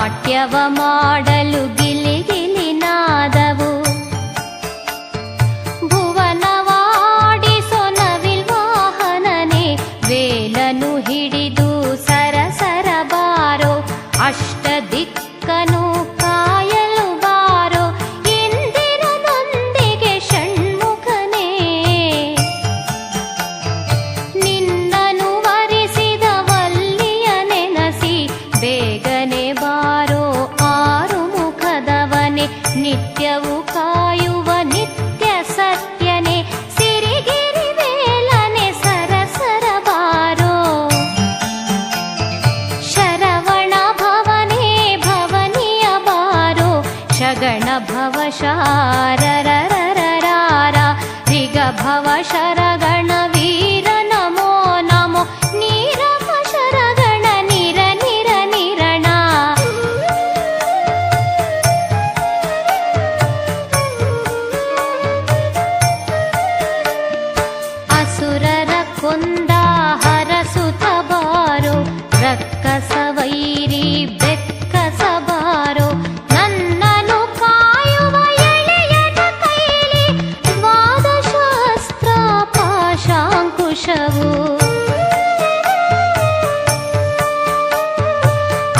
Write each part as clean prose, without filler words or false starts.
ನಾಟ್ಯವ ಮಾಡಲು ಗಿಲಿ ಗಿಲಿ ನಾದವು ಭುವನವಾಡಿಸೋ ನವಿಲ್ ವಾಹನನೆ ವೇಲನು ಹಿಡಿದು ಸರಸರ ಬಾರೋ ಅಷ್ಟ ದಿಕ್ಕನು ಕಾಯಲು ಬಾರೋ ಇಂದಿರನೊಂದಿಗೆ ಷಣ್ಮುಖನೇ ನಿನ್ನನು ವರಿಸಿದ ವಲ್ಲಿಯ ನೆನಸಿ ಬೇಗನೆ ಬಾರೋ ಆರು ಮುಖದವನೇ ನಿತ್ಯವು ಕಾಯುವ ನಿತ್ಯ ಸತ್ಯನೇ ಸಿರಿಗಿರಿ ವೇಲನೆ ಸರಸರ ಬಾರೋ ಶರವಣ ಭವನೇ ಭವನಿಯ ಬಾರೋ ಶಗಣ ಭವ ಶಾರರರರಾರ ರಿಗ ಭವ ಶರಗಣ ವೀರ ನಮೋ ನಮೋ ನೀರವ ಶರಗಣ ನಿರ ನಿರ ನಿರಣ ಅಸುರರ ಕೊಂದ ಹರಸುತ ಬಾರೋ ರಕ್ಕಸ ವೈರಿ ಬೆಕ್ಕಸ ಬಾರೋ ನನ್ನನು ಕಾಯುವ ಎಳೆಯನ ಕೈಲಿ ದ್ವಾದಶಾಸ್ತ್ರ ಪಾಶಾಂಕುಶವು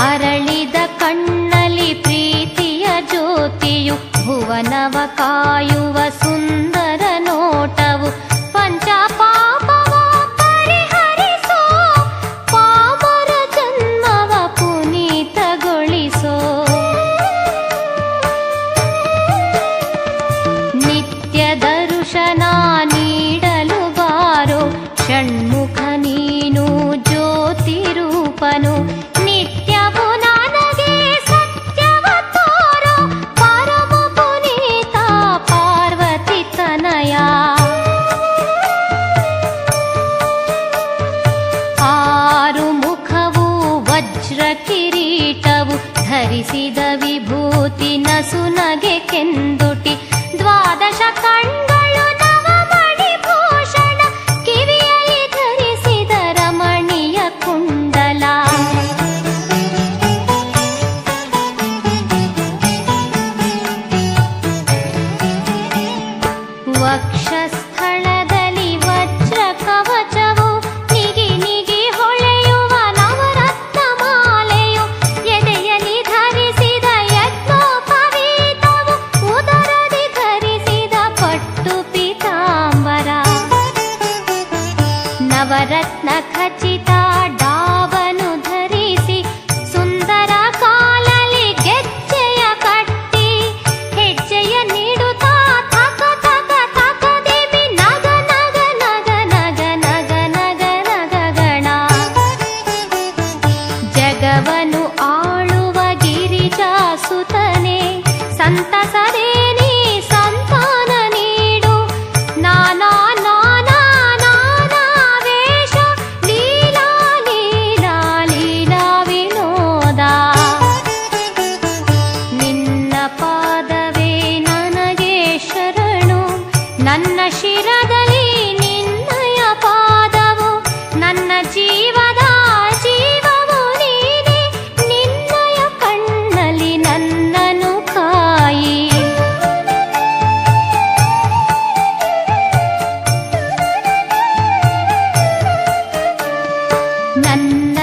ಅರಳಿದ ಕಣ್ಣಲ್ಲಿ ಪ್ರೀತಿಯ ಜ್ಯೋತಿಯು ಭುವನವ ಕಾಯುವ ಸುಂದರ ನೋಟವು ಪಂಚ ಪಾಪವ ಪರಿಹರಿಸೋ ಪಾಮರ ಜನ್ಮವ ಪುನೀತಗೊಳಿಸೋ ನಿತ್ಯ ದರ್ಶನ ನೀಡಲು ಬಾರೋ ಷಣ್ಮುಖ ನೀನು ಜ್ಯೋತಿ ರೂಪನು ನಿತ್ಯವು ನನಗೆ ಸತ್ಯವ ತೋರೋ ಪರಮ ಪುನೀತ ಪಾರ್ವತಿ ತನಯ ಆರು ಮುಖವು ವಜ್ರ ಕಿರೀಟವು ಧರಿಸಿದ ವಿಭೂತಿ ನಸುನಗೆ ಕೆಂದುಟಿ ದ್ವಾದಶ ಕಣ್ಗಳು ನವಮಣಿ ಭೂಷಣ ಕಿವಿಯಲ್ಲಿ ಧರಿಸಿದ ರಮಣೀಯ ಕುಂಡಲ ವಕ್ಷಸ್ಥಳದಲ್ಲಿ ವಜ್ರ ಕವಚವು ನಿಗಿ ನಿಗಿ ಹೊಳೆಯುವ ನವರತ್ನ ಮಾಲೆಯು ಎದೆಯಲ್ಲಿ ಧರಿಸಿದ ಯಜ್ಞೋಪವೀತವು ಉದರದಿ ಧರಿಸಿದ ಪಟ್ಟು ಪೀತಾಂಬರ ನವರತ್ನ ಖಚಿತ ಡಾಬನು ಧರಿಸಿ ಸುಂದರ ಕಾಲಲ್ಲಿ ಗೆಜ್ಜೆಯ ಕಟ್ಟಿ ಹೆಜ್ಜೆಯ ನೀಡುತ್ತಾ ಥಕ ಥಕ ಥಕ ದೇವಿ ನಗ ನಗ ನಗ ನಗ ನಗ ನಗ ನಗ ಗಣ ಜಗವನು ಆಳುವ ಗಿರಿಜಾಸುತನೇ ಸಂತಸರೇ ನೀ ಸಂತಾನ ನೀಡು ನಾನಾ ನಾನಾ ನಾನಾ ವೇಷ ಲೀಲಾ ಲೀಲಾ ಲೀಲಾ ವಿನೋದ ನಿನ್ನ ಪಾದವೇ ನನಗೆ ಶರಣು ನನ್ನ ಶಿರದಲ್ಲಿ ನಿನ್ನಯ ಪಾದವು ನನ್ನ ಜೀವದ ಜೀವವು ನೀನೆ ನಿನ್ನಯ ಕಣ್ಣಲ್ಲಿ ನನ್ನನು ಕಾಯಿ ನನ್ನ